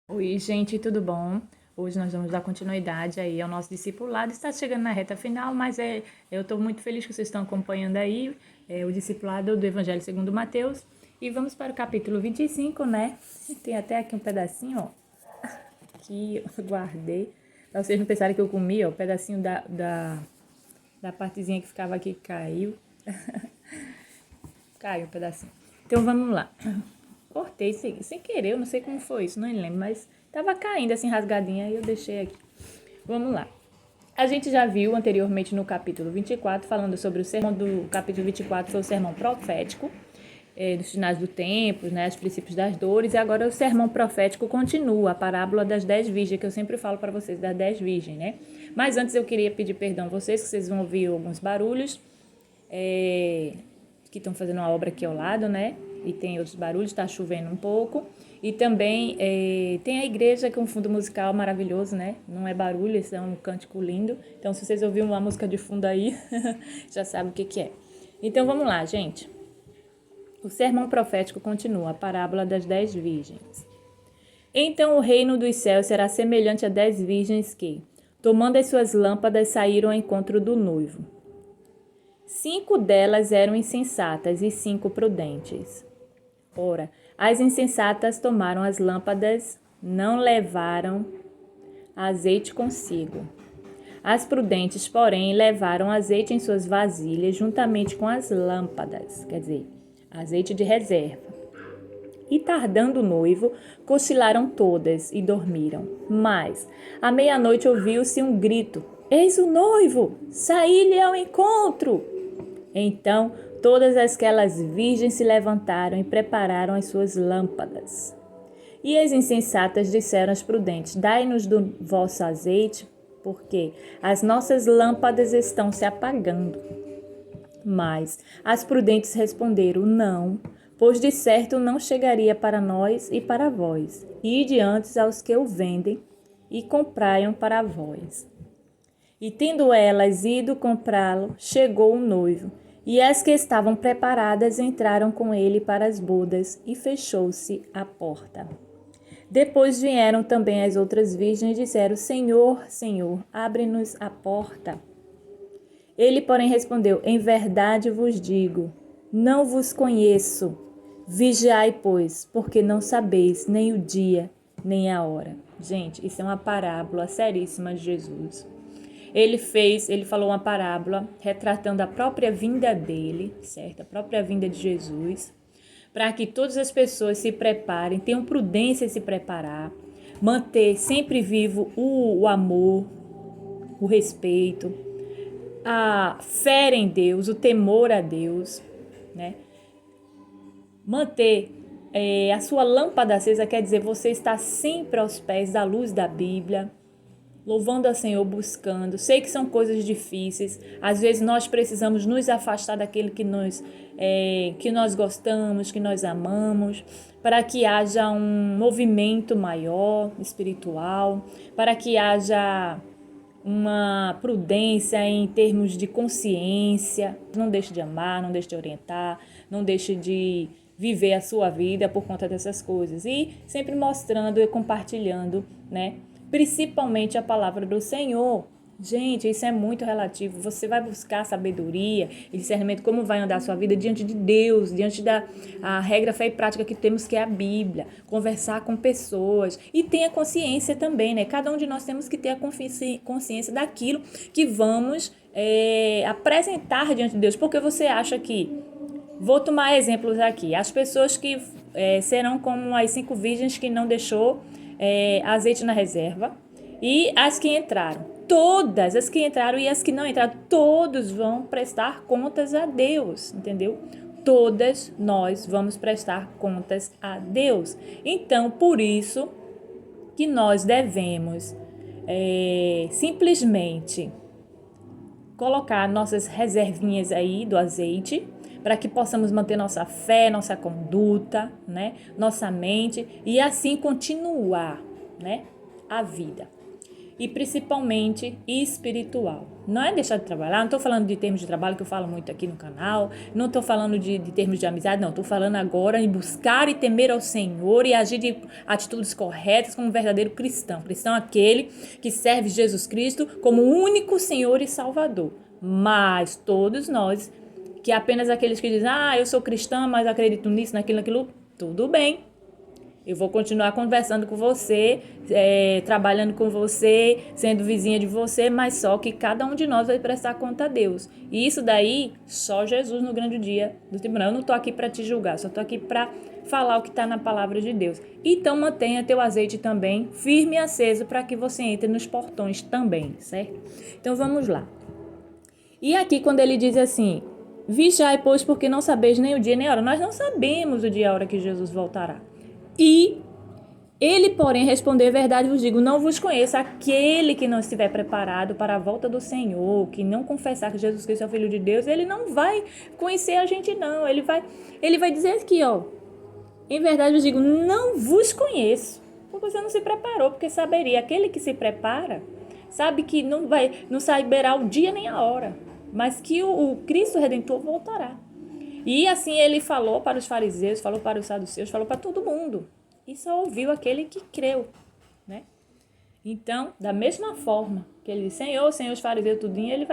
Oi, gente, tudo bom? Hoje nós vamos dar continuidade aí ao nosso discipulado. Está chegando na reta final, mas eu estou muito feliz que vocês estão acompanhando aí o discipulado do Evangelho segundo Mateus. E vamos para o capítulo 25, né? Tem até aqui um pedacinho, ó, que eu guardei, para vocês não pensarem que eu comi, ó, o pedacinho da partezinha que ficava aqui caiu. Caiu um pedacinho. Então vamos lá. Cortei sem querer, eu não sei como foi isso, não lembro, mas tava caindo assim rasgadinha e eu deixei aqui. Vamos lá. A gente já viu anteriormente no capítulo 24, falando sobre o sermão do capítulo 24, foi o sermão profético, dos finais do tempo, né, os princípios das dores, e agora o sermão profético continua, a parábola das 10 virgens, que eu sempre falo para vocês, das 10 virgens, né? Mas antes eu queria pedir perdão a vocês, que vocês vão ouvir alguns barulhos, que estão fazendo uma obra aqui ao lado, né? E tem outros barulhos, está chovendo um pouco. E também tem a igreja com um fundo musical maravilhoso, né? Não é barulho, esse é um cântico lindo. Então, se vocês ouviram uma música de fundo aí, já sabe o que é. Então, vamos lá, gente. O sermão profético continua, a parábola das 10 virgens. Então o reino dos céus será semelhante a 10 virgens que, tomando as suas lâmpadas, saíram ao encontro do noivo. 5 delas eram insensatas e 5 prudentes. Ora, as insensatas tomaram as lâmpadas, não levaram azeite consigo. As prudentes, porém, levaram azeite em suas vasilhas juntamente com as lâmpadas, quer dizer, azeite de reserva. E tardando o noivo, cochilaram todas e dormiram. Mas, à meia-noite ouviu-se um grito: Eis o noivo! Saí-lhe ao encontro! Então, todas aquelas virgens se levantaram e prepararam as suas lâmpadas. E as insensatas disseram às prudentes: Dai-nos do vosso azeite, porque as nossas lâmpadas estão se apagando. Mas as prudentes responderam: Não, pois de certo não chegaria para nós e para vós. Ide antes aos que o vendem e compraiam para vós. E tendo elas ido comprá-lo, chegou o noivo, e as que estavam preparadas entraram com ele para as bodas, e fechou-se a porta. Depois vieram também as outras virgens e disseram: Senhor, Senhor, abre-nos a porta. Ele, porém, respondeu: Em verdade vos digo, não vos conheço. Vigiai, pois, porque não sabeis nem o dia, nem a hora. Gente, isso é uma parábola seríssima de Jesus. Ele falou uma parábola retratando a própria vinda dele, certo? A própria vinda de Jesus, para que todas as pessoas se preparem, tenham prudência em se preparar, manter sempre vivo o amor, o respeito, a fé em Deus, o temor a Deus, né? Manter a sua lâmpada acesa, quer dizer, você está sempre aos pés da luz da Bíblia, louvando ao Senhor, buscando. Sei que são coisas difíceis. Às vezes nós precisamos nos afastar daquele que nós gostamos, que nós amamos, para que haja um movimento maior, espiritual, para que haja uma prudência em termos de consciência. Não deixe de amar, não deixe de orientar, não deixe de viver a sua vida por conta dessas coisas. E sempre mostrando e compartilhando, né? Principalmente a palavra do Senhor. Gente, isso é muito relativo. Você vai buscar sabedoria e discernimento, como vai andar a sua vida diante de Deus, diante da a regra, fé e prática que temos, que é a Bíblia. Conversar com pessoas. E tenha consciência também, né? Cada um de nós temos que ter a consciência daquilo que vamos apresentar diante de Deus. Porque você acha que... Vou tomar exemplos aqui. As pessoas que serão como as 5 virgens que não deixou azeite na reserva, e as que entraram. Todas as que entraram e as que não entraram, todos vão prestar contas a Deus, entendeu? Todas nós vamos prestar contas a Deus. Então, por isso que nós devemos simplesmente colocar nossas reservinhas aí do azeite, para que possamos manter nossa fé, nossa conduta, né? Nossa mente, e assim continuar, né? A vida. e principalmente espiritual. Não é deixar de trabalhar, não estou falando de termos de trabalho que eu falo muito aqui no canal, não estou falando de termos de amizade, não, estou falando agora em buscar e temer ao Senhor e agir de atitudes corretas como um verdadeiro cristão. Cristão é aquele que serve Jesus Cristo como o único Senhor e Salvador. Mas todos nós, que apenas aqueles que dizem, eu sou cristã, mas acredito nisso, naquilo, tudo bem. Eu vou continuar conversando com você, trabalhando com você, sendo vizinha de você, mas só que cada um de nós vai prestar conta a Deus. E isso daí, só Jesus no grande dia do tribunal. Eu não estou aqui para te julgar, só estou aqui para falar o que está na palavra de Deus. Então mantenha teu azeite também firme e aceso para que você entre nos portões também, certo? Então vamos lá. E aqui quando ele diz assim, vigiai, pois, porque não sabeis nem o dia nem a hora. Nós não sabemos o dia e a hora que Jesus voltará. E ele, porém, respondeu, verdade vos digo, não vos conheço. Aquele que não estiver preparado para a volta do Senhor, que não confessar que Jesus Cristo é o Filho de Deus, ele não vai conhecer a gente, não. Ele vai dizer aqui, em verdade vos digo, não vos conheço. Porque você não se preparou, porque saberia. Aquele que se prepara, sabe que não saberá o dia nem a hora, mas que o Cristo Redentor voltará. E assim ele falou para os fariseus, falou para os saduceus, falou para todo mundo. E só ouviu aquele que creu, né? Então, da mesma forma que ele disse, Senhor, os fariseus, tudinho, ele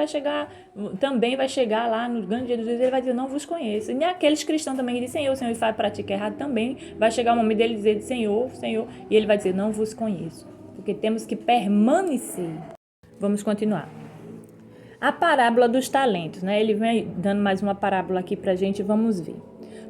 também vai chegar lá no grande dia dos dias, ele vai dizer, não vos conheço. E nem aqueles cristãos também que dizem, Senhor, e faz prática errada também, vai chegar o momento dele dizer, Senhor, e ele vai dizer, não vos conheço. Porque temos que permanecer. Vamos continuar. A parábola dos talentos, né? Ele vem dando mais uma parábola aqui pra gente, vamos ver.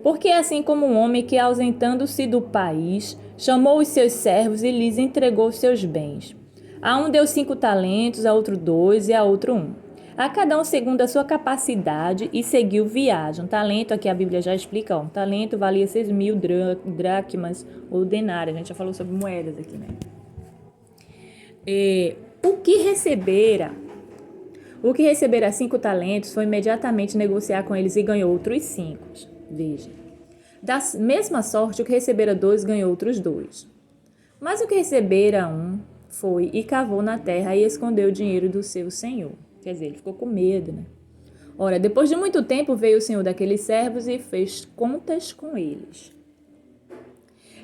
Porque assim como um homem que, ausentando-se do país, chamou os seus servos e lhes entregou os seus bens. A um deu 5 talentos, a outro 2 e a outro 1. A cada um segundo a sua capacidade e seguiu viagem. Um talento, aqui a Bíblia já explica, um talento valia 6.000 dracmas ou denários. A gente já falou sobre moedas aqui, né? O que recebera 5 talentos foi imediatamente negociar com eles e ganhou outros 5. Veja. Da mesma sorte, o que recebera 2 ganhou outros 2. Mas o que recebera 1 foi e cavou na terra e escondeu o dinheiro do seu senhor. Quer dizer, ele ficou com medo, né? Ora, depois de muito tempo veio o senhor daqueles servos e fez contas com eles.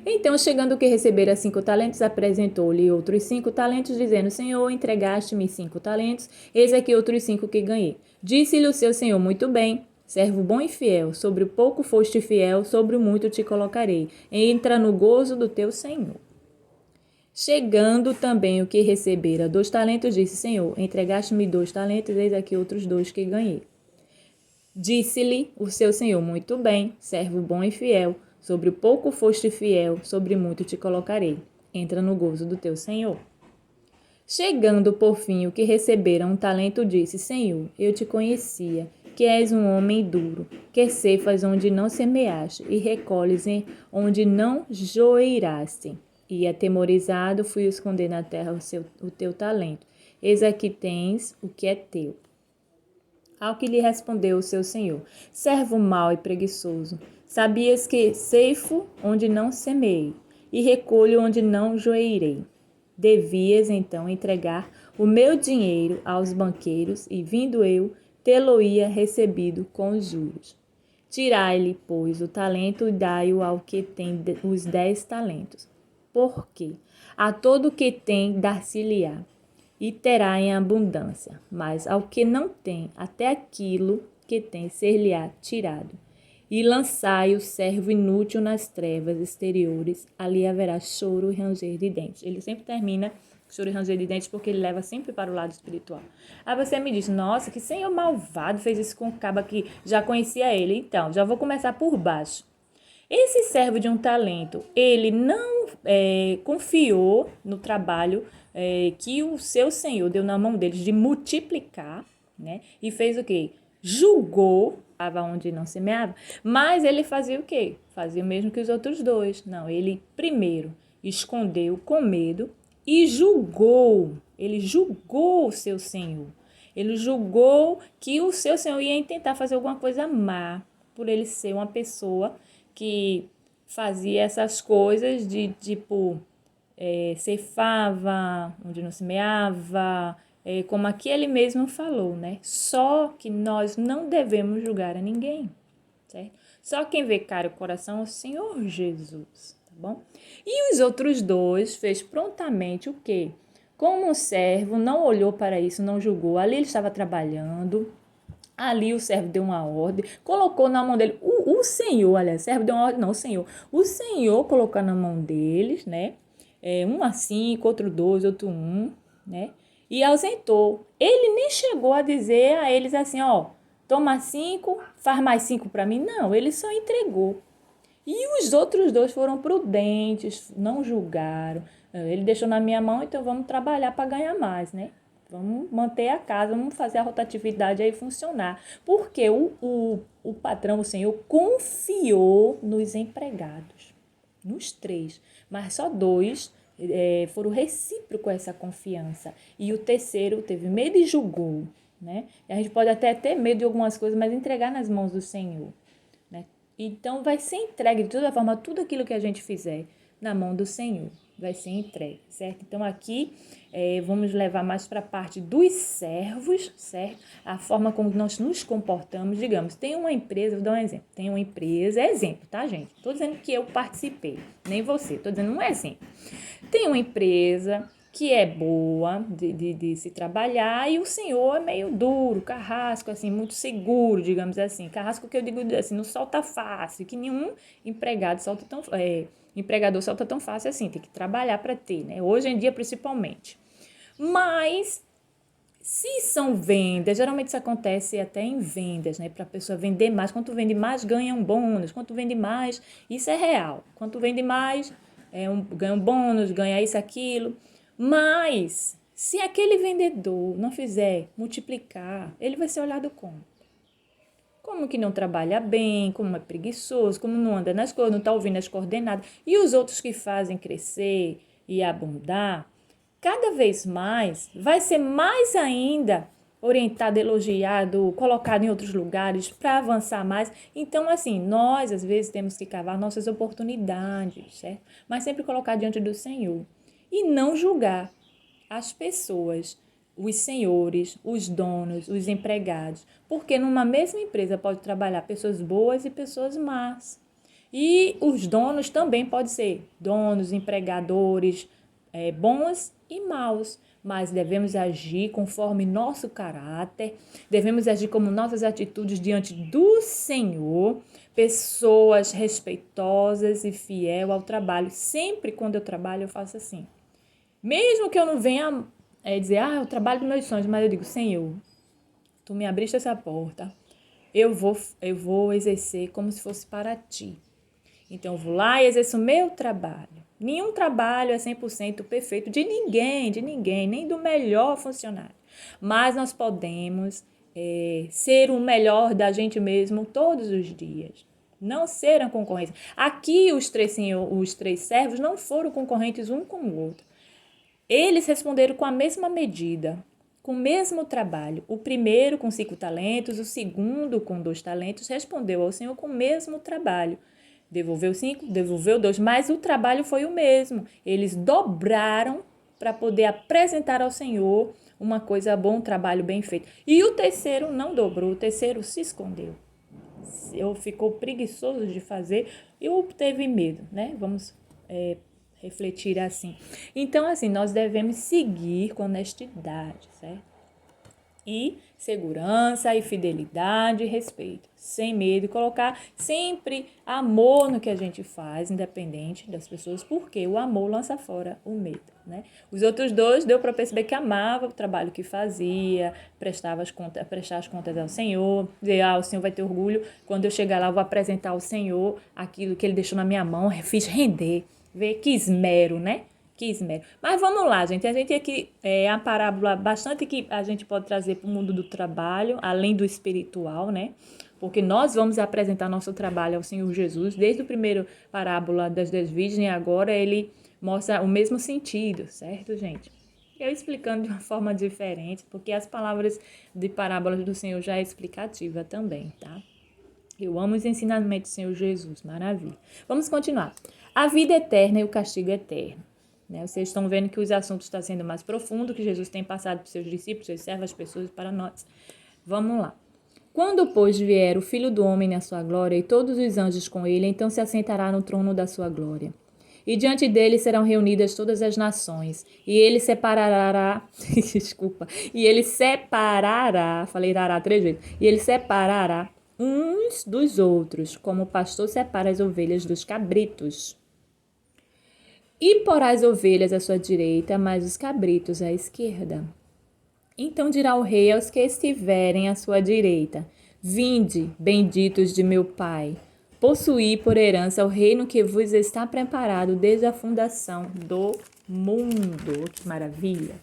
Então, chegando o que recebera 5 talentos, apresentou-lhe outros 5 talentos, dizendo, Senhor, entregaste-me 5 talentos, eis aqui outros 5 que ganhei. Disse-lhe o seu senhor, muito bem, servo bom e fiel, sobre o pouco foste fiel, sobre o muito te colocarei. Entra no gozo do teu senhor. Chegando também o que recebera 2 talentos, disse, Senhor, entregaste-me 2 talentos, eis aqui outros 2 que ganhei. Disse-lhe o seu senhor, muito bem, servo bom e fiel, sobre o pouco foste fiel, sobre muito te colocarei. Entra no gozo do teu senhor. Chegando por fim o que recebera 1 talento, disse, Senhor, eu te conhecia, que és um homem duro, que ceifas onde não semeaste e recolhes onde não joeiraste. E atemorizado fui esconder na terra o teu talento. Eis aqui tens o que é teu. Ao que lhe respondeu o seu senhor, servo mau e preguiçoso, sabias que ceifo onde não semeei e recolho onde não joeirei. Devias então entregar o meu dinheiro aos banqueiros e, vindo eu, tê-lo-ia recebido com os juros. Tirai-lhe, pois, o talento e dai-o ao que tem os 10 talentos. Porque a todo que tem dar-se-lhe-á, e terá em abundância, mas ao que não tem, até aquilo que tem ser-lhe-á tirado. E lançai o servo inútil nas trevas exteriores, ali haverá choro e ranger de dentes. Ele sempre termina choro e ranger de dentes porque ele leva sempre para o lado espiritual. Aí você me diz, nossa, que senhor malvado fez isso com o caba que já conhecia ele. Então, já vou começar por baixo. Esse servo de 1 talento, ele não confiou no trabalho que o seu senhor deu na mão deles de multiplicar, né? E fez o quê? Julgou, estava onde não semeava, mas ele fazia o quê? Fazia o mesmo que os outros 2. Não, ele primeiro escondeu com medo e julgou. Ele julgou o seu senhor. Ele julgou que o seu senhor ia tentar fazer alguma coisa má, por ele ser uma pessoa que fazia essas coisas de tipo ceifava, onde não semeava, como aqui ele mesmo falou, né? Só que nós não devemos julgar a ninguém, certo? Só quem vê cara o coração é o Senhor Jesus, tá bom? E os outros dois fez prontamente o quê? Como um servo, não olhou para isso, não julgou. Ali ele estava trabalhando. Ali o servo deu uma ordem, colocou na mão dele. O Senhor, aliás, o servo deu uma ordem, não, o Senhor. O Senhor colocou na mão deles, né? Um a 5, outro 2, outro 1, né? E ausentou. Ele nem chegou a dizer a eles assim, ó, toma 5, faz mais 5 para mim. Não, ele só entregou. E os outros dois foram prudentes, não julgaram. Ele deixou na minha mão, então vamos trabalhar para ganhar mais, né? Vamos manter a casa, vamos fazer a rotatividade aí funcionar. Porque o patrão, o senhor, confiou nos empregados, nos 3. Mas só 2 foram recíprocos essa confiança. E o terceiro teve medo e julgou, né? E a gente pode até ter medo de algumas coisas, mas entregar nas mãos do Senhor, né? Então, vai ser entregue de toda forma, tudo aquilo que a gente fizer na mão do Senhor vai ser entregue, certo? Então, aqui vamos levar mais para a parte dos servos, certo? A forma como nós nos comportamos, digamos, tem uma empresa, vou dar um exemplo, tem uma empresa, exemplo, tá, gente? Estou dizendo que eu participei, nem você, estou dizendo um exemplo. Tem uma empresa que é boa de se trabalhar e o senhor é meio duro, carrasco, assim, muito seguro, digamos assim. Carrasco que eu digo assim, não solta fácil, que nenhum empregador solta tão fácil assim, tem que trabalhar para ter, né? Hoje em dia, principalmente. Mas, se são vendas, geralmente isso acontece até em vendas, né? Para a pessoa vender mais. Quanto vende mais, ganha um bônus. Quanto vende mais, isso é real. Quanto vende mais, ganha um bônus, ganha isso, aquilo. Mas, se aquele vendedor não fizer multiplicar, ele vai ser olhado como? Como que não trabalha bem, como é preguiçoso, como não anda nas coisas, não está ouvindo as coordenadas. E os outros que fazem crescer e abundar, cada vez mais, vai ser mais ainda orientado, elogiado, colocado em outros lugares para avançar mais. Então, assim, nós às vezes temos que cavar nossas oportunidades, certo? Mas sempre colocar diante do Senhor. E não julgar as pessoas, os senhores, os donos, os empregados. Porque numa mesma empresa pode trabalhar pessoas boas e pessoas más. E os donos também podem ser donos, empregadores, bons e maus. Mas devemos agir conforme nosso caráter, devemos agir como nossas atitudes diante do Senhor, pessoas respeitosas e fiel ao trabalho. Sempre quando eu trabalho eu faço assim. Mesmo que eu não venha dizer, eu trabalho dos meus sonhos, mas eu digo, Senhor, tu me abriste essa porta, eu vou exercer como se fosse para ti. Então, eu vou lá e exerço o meu trabalho. Nenhum trabalho é 100% perfeito de ninguém, nem do melhor funcionário. Mas nós podemos ser o melhor da gente mesmo todos os dias. Não ser a concorrência. Aqui, os três servos não foram concorrentes um com o outro. Eles responderam com a mesma medida, com o mesmo trabalho. O primeiro com 5 talentos, o segundo com 2 talentos, respondeu ao Senhor com o mesmo trabalho. Devolveu 5, devolveu 2, mas o trabalho foi o mesmo. Eles dobraram para poder apresentar ao Senhor uma coisa boa, um trabalho bem feito. E o terceiro não dobrou, o terceiro se escondeu. Ficou preguiçoso de fazer ou teve medo, né? Vamos refletir assim. Então, assim, nós devemos seguir com honestidade, certo? E segurança, e fidelidade, e respeito, sem medo, e colocar sempre amor no que a gente faz, independente das pessoas, porque o amor lança fora o medo, né? Os outros dois deu para perceber que amava o trabalho que fazia, prestar as contas ao Senhor, dizer, o Senhor vai ter orgulho, quando eu chegar lá eu vou apresentar ao Senhor aquilo que Ele deixou na minha mão, fiz render, ver que esmero, né? Que esmero. Mas vamos lá, gente. A gente aqui é uma parábola bastante que a gente pode trazer para o mundo do trabalho, além do espiritual, né? Porque nós vamos apresentar nosso trabalho ao Senhor Jesus. Desde o primeiro parábola das 10 virgens, agora ele mostra o mesmo sentido, certo, gente? Eu explicando de uma forma diferente, porque as palavras de parábolas do Senhor já é explicativa também, tá? Eu amo os ensinamentos do Senhor Jesus, maravilha. Vamos continuar. A vida eterna e o castigo eterno. né? Vocês estão vendo que os assuntos estão sendo mais profundos, que Jesus tem passado para os seus discípulos, seus servos, as pessoas, para nós. Vamos lá. Quando, pois, vier o Filho do Homem na sua glória e todos os anjos com ele, então se assentará no trono da sua glória. E diante dele serão reunidas todas as nações, e ele separará, e ele separará, falei rará 3 vezes, e ele separará uns dos outros, como o pastor separa as ovelhas dos cabritos. E porá as ovelhas à sua direita, mas os cabritos à esquerda. Então dirá o rei aos que estiverem à sua direita: Vinde, benditos de meu Pai, possuí por herança o reino que vos está preparado desde a fundação do mundo. Que maravilha!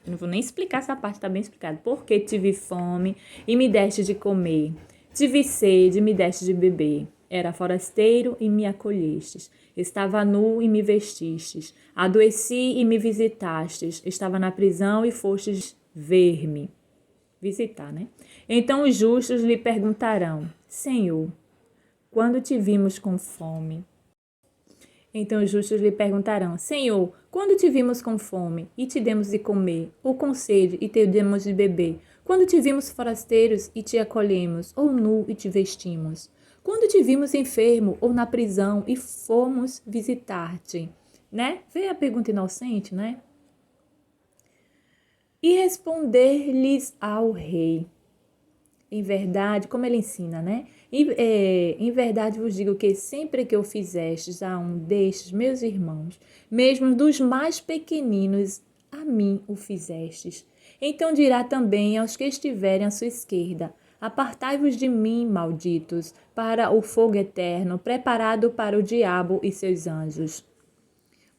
Não vou nem explicar essa parte, está bem explicado. Porque tive fome e me deste de comer, tive sede e me deste de beber. Era forasteiro e me acolhestes. Estava nu e me vestistes. Adoeci e me visitastes. Estava na prisão e fostes ver-me. Visitar, né? Então os justos lhe perguntarão: Senhor, quando te vimos com fome? Então os justos lhe perguntarão: Senhor, quando te vimos com fome e te demos de comer, ou com sede e te demos de beber? Quando te vimos forasteiros e te acolhemos, ou nu e te vestimos? Quando te vimos enfermo ou na prisão e fomos visitar-te? Né? Vê a pergunta inocente, né? E responder-lhes ao rei: Em verdade, como ele ensina, né? Em verdade vos digo que sempre que o fizestes a um destes meus irmãos, mesmo dos mais pequeninos, a mim o fizestes. Então dirá também aos que estiverem à sua esquerda: Apartai-vos de mim, malditos, para o fogo eterno, preparado para o diabo e seus anjos.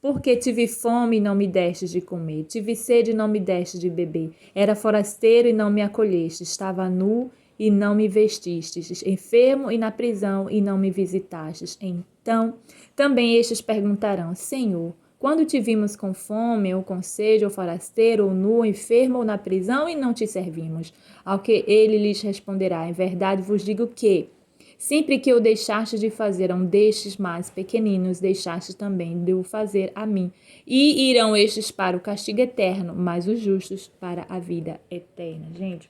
Porque tive fome e não me destes de comer, tive sede e não me destes de beber, era forasteiro e não me acolhestes, estava nu e não me vestistes, enfermo e na prisão e não me visitastes. Então também estes perguntarão: Senhor, quando te vimos com fome, ou com sede, ou forasteiro, ou nu, ou enfermo, ou na prisão, e não te servimos? Ao que ele lhes responderá: Em verdade vos digo que, sempre que eu deixaste de fazer a um destes mais pequeninos, deixaste também de o fazer a mim. E irão estes para o castigo eterno, mas os justos para a vida eterna. Gente,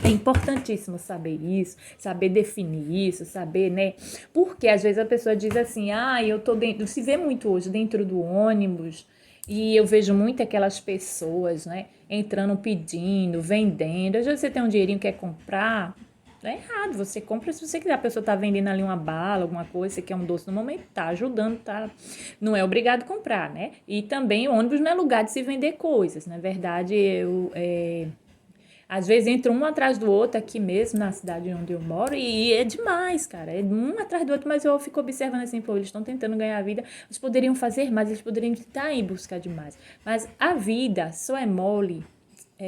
é importantíssimo saber isso, saber definir isso, saber, né? Porque às vezes a pessoa diz assim: eu tô dentro, se vê muito hoje dentro do ônibus, e eu vejo muito aquelas pessoas, né, entrando, pedindo, vendendo. Às vezes você tem um dinheirinho que quer comprar, é errado, você compra se você quiser. A pessoa tá vendendo ali uma bala, alguma coisa, você quer um doce no momento, tá ajudando, tá? Não é obrigado a comprar, né? E também o ônibus não é lugar de se vender coisas. Na verdade, às vezes entra um atrás do outro aqui mesmo, na cidade onde eu moro, e é demais, cara. É um atrás do outro, mas eu fico observando assim, pô, eles estão tentando ganhar a vida, eles poderiam fazer mais, eles poderiam estar em busca de mais. Mas a vida só é mole,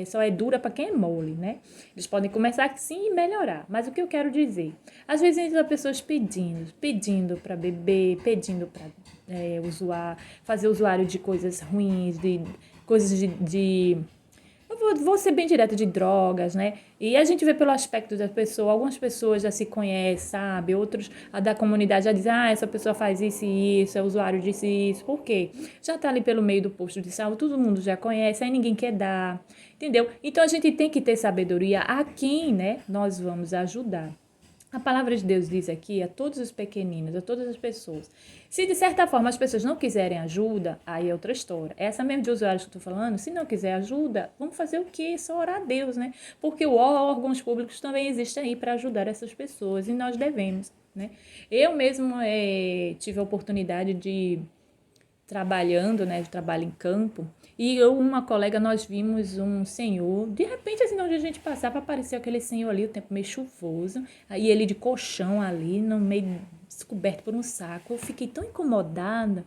só é dura para quem é mole, né? Eles podem começar assim e melhorar. Mas o que eu quero dizer? Às vezes entra pessoas pedindo para beber, pedindo para fazer usuário de coisas ruins, de coisas de eu vou ser bem direta, de drogas, né? E a gente vê pelo aspecto da pessoa, algumas pessoas já se conhecem, sabe? Outros da comunidade já dizem: essa pessoa faz isso e isso, é usuário disso e isso. Por quê? Já tá ali pelo meio do posto de saúde, todo mundo já conhece, aí ninguém quer dar, entendeu? Então a gente tem que ter sabedoria a quem, né, nós vamos ajudar. A palavra de Deus diz aqui a todos os pequeninos, a todas as pessoas. Se de certa forma as pessoas não quiserem ajuda, aí é outra história. Essa mesmo de usuários que eu estou falando, se não quiser ajuda, vamos fazer o quê? Só orar a Deus, né? Porque órgãos públicos também existem aí para ajudar essas pessoas e nós devemos, né? Eu mesmo tive a oportunidade de trabalhando, né, de trabalho em campo, e eu, uma colega, nós vimos um senhor, de repente, assim, onde a gente passava, apareceu aquele senhor ali, o tempo meio chuvoso, aí ele de colchão ali, no meio, descoberto por um saco. Eu fiquei tão incomodada.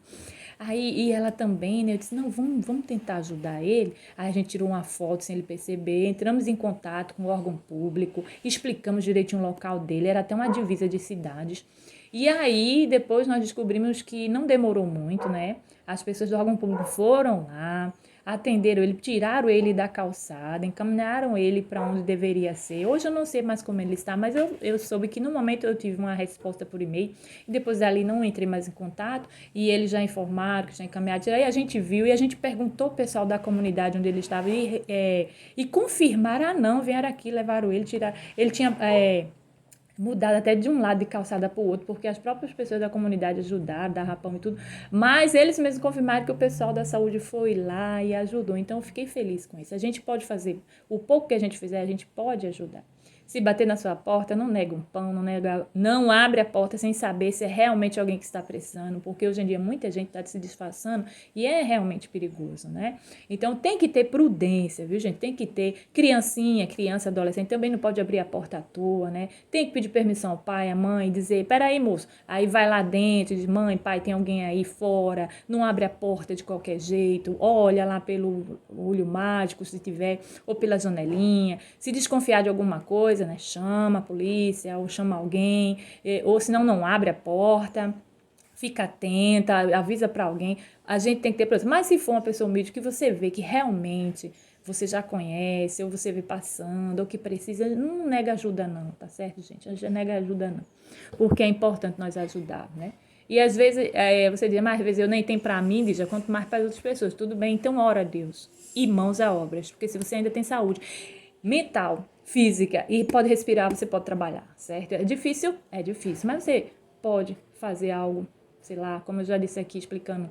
Aí, e ela também, né, eu disse: não, vamos tentar ajudar ele. Aí a gente tirou uma foto sem ele perceber, entramos em contato com o órgão público, explicamos direitinho o local dele, era até uma divisa de cidades. E aí, depois nós descobrimos que não demorou muito, né? As pessoas do órgão público foram lá, atenderam ele, tiraram ele da calçada, encaminharam ele para onde deveria ser. Hoje eu não sei mais como ele está, mas eu soube que no momento eu tive uma resposta por e-mail e depois dali não entrei mais em contato e eles já informaram que já encaminharam. Aí a gente viu e a gente perguntou ao pessoal da comunidade onde ele estava e confirmaram, não, vieram aqui, levaram ele, tiraram. Ele tinha mudado até de um lado de calçada para o outro, porque as próprias pessoas da comunidade ajudaram, dar rapão e tudo, mas eles mesmos confirmaram que o pessoal da saúde foi lá e ajudou, então eu fiquei feliz com isso. A gente pode fazer, o pouco que a gente fizer, a gente pode ajudar. Se bater na sua porta, não nega um pão, não abre a porta sem saber se é realmente alguém que está precisando, porque hoje em dia muita gente está se disfarçando e é realmente perigoso, né? Então tem que ter prudência, viu, gente? Tem que ter criança, adolescente, também não pode abrir a porta à toa, né? Tem que pedir permissão ao pai, à mãe, dizer, peraí, moço, aí vai lá dentro, diz, mãe, pai, tem alguém aí fora, não abre a porta de qualquer jeito, olha lá pelo olho mágico, se tiver, ou pela janelinha, se desconfiar de alguma coisa, né? Chama a polícia ou chama alguém, ou senão não abre a porta, fica atenta, avisa para alguém. A gente tem que ter, mas se for uma pessoa humilde que você vê que realmente você já conhece, ou você vê passando, ou que precisa, não nega ajuda não, tá certo, gente? Não nega ajuda não, porque é importante nós ajudar, né? E às vezes, você diz, mas às vezes eu nem tenho para mim, diz, quanto mais para as outras pessoas. Tudo bem, então ora a Deus e mãos a obras, porque se você ainda tem saúde mental, física e pode respirar, você pode trabalhar, certo? É difícil, mas você pode fazer algo, sei lá, como eu já disse aqui explicando,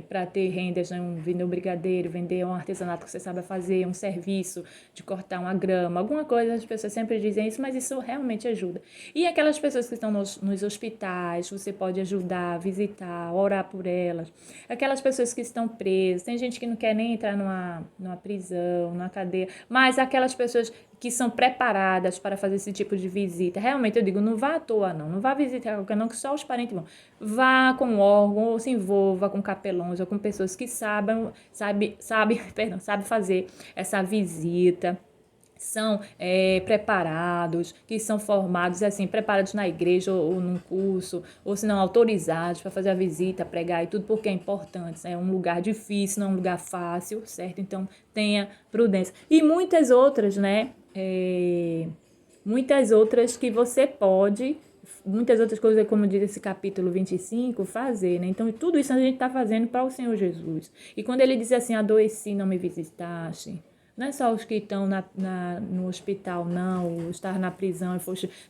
para ter rendas, né? Vender um brigadeiro, vender um artesanato que você sabe fazer, um serviço de cortar uma grama, alguma coisa, as pessoas sempre dizem isso, mas isso realmente ajuda. E aquelas pessoas que estão nos hospitais, você pode ajudar, visitar, orar por elas. Aquelas pessoas que estão presas, tem gente que não quer nem entrar numa prisão, numa cadeia, mas aquelas pessoas que são preparadas para fazer esse tipo de visita. Realmente, eu digo, não vá à toa, não vá visitar qualquer não, que só os parentes vão. Vá com um órgão, ou se envolva com capelões, ou com pessoas que sabe fazer essa visita. São preparados, que são formados, assim, preparados na igreja ou num curso, ou se não autorizados para fazer a visita, pregar e tudo, porque é importante. É um lugar difícil, não é um lugar fácil, certo? Então, tenha prudência. E muitas outras, né? Muitas outras que você pode, muitas outras coisas, como diz esse capítulo 25, fazer, né? Então, tudo isso a gente está fazendo para o Senhor Jesus. E quando ele diz assim, adoeci, não me visitaste, não é só os que estão no hospital, não, ou estar na prisão.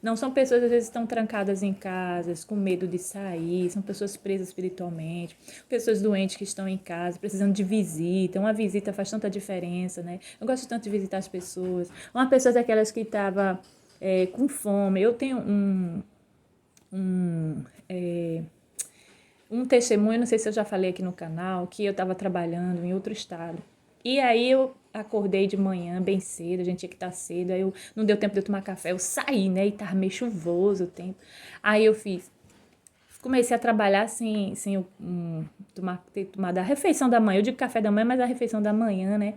Não, são pessoas que às vezes estão trancadas em casas, com medo de sair, são pessoas presas espiritualmente, pessoas doentes que estão em casa, precisando de visita. Uma visita faz tanta diferença, né? Eu gosto tanto de visitar as pessoas. Uma pessoa daquelas que estava com fome. Eu tenho um testemunho, não sei se eu já falei aqui no canal, que eu estava trabalhando em outro estado. E aí eu acordei de manhã bem cedo, a gente tinha que estar cedo, aí não deu tempo de eu tomar café, eu saí, né, e tava meio chuvoso o tempo. Aí eu comecei a trabalhar sem eu ter tomado a refeição da manhã, eu digo café da manhã, mas a refeição da manhã, né.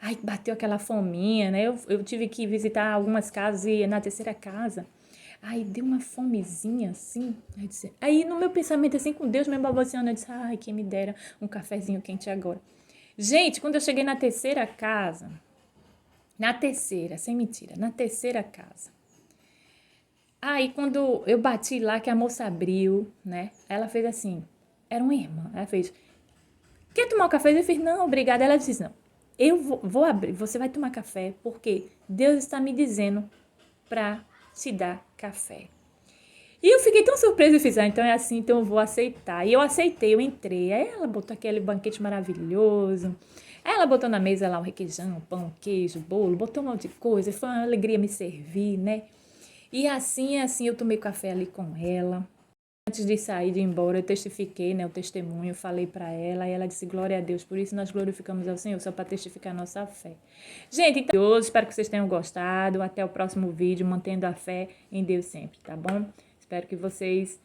Aí bateu aquela fominha, né, eu tive que visitar algumas casas e na terceira casa, aí deu uma fomezinha assim, aí no meu pensamento assim, com Deus mesmo baboseando, eu disse, ai, quem me dera um cafezinho quente agora. Gente, quando eu cheguei na terceira casa, sem mentira, na terceira casa. Aí quando eu bati lá, que a moça abriu, né? Ela fez assim, era uma irmã, ela fez, quer tomar um café? Eu fiz, não, obrigada. Ela disse, não, eu vou abrir, você vai tomar café, porque Deus está me dizendo para te dar café. E eu fiquei tão surpresa e fiz, então é assim, então eu vou aceitar. E eu aceitei, eu entrei. Aí ela botou aquele banquete maravilhoso. Aí ela botou na mesa lá o requeijão, pão, queijo, bolo, botou um monte de coisa. Foi uma alegria me servir, né? E assim, eu tomei café ali com ela. Antes de sair, de ir embora, eu testifiquei, né, o testemunho, falei para ela, e ela disse, glória a Deus, por isso nós glorificamos ao Senhor, só para testificar a nossa fé. Gente, então, hoje espero que vocês tenham gostado, até o próximo vídeo, mantendo a fé em Deus sempre, tá bom? Espero que vocês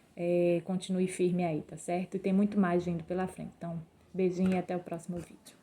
continuem firmes aí, tá certo? E tem muito mais vindo pela frente, então, beijinho e até o próximo vídeo.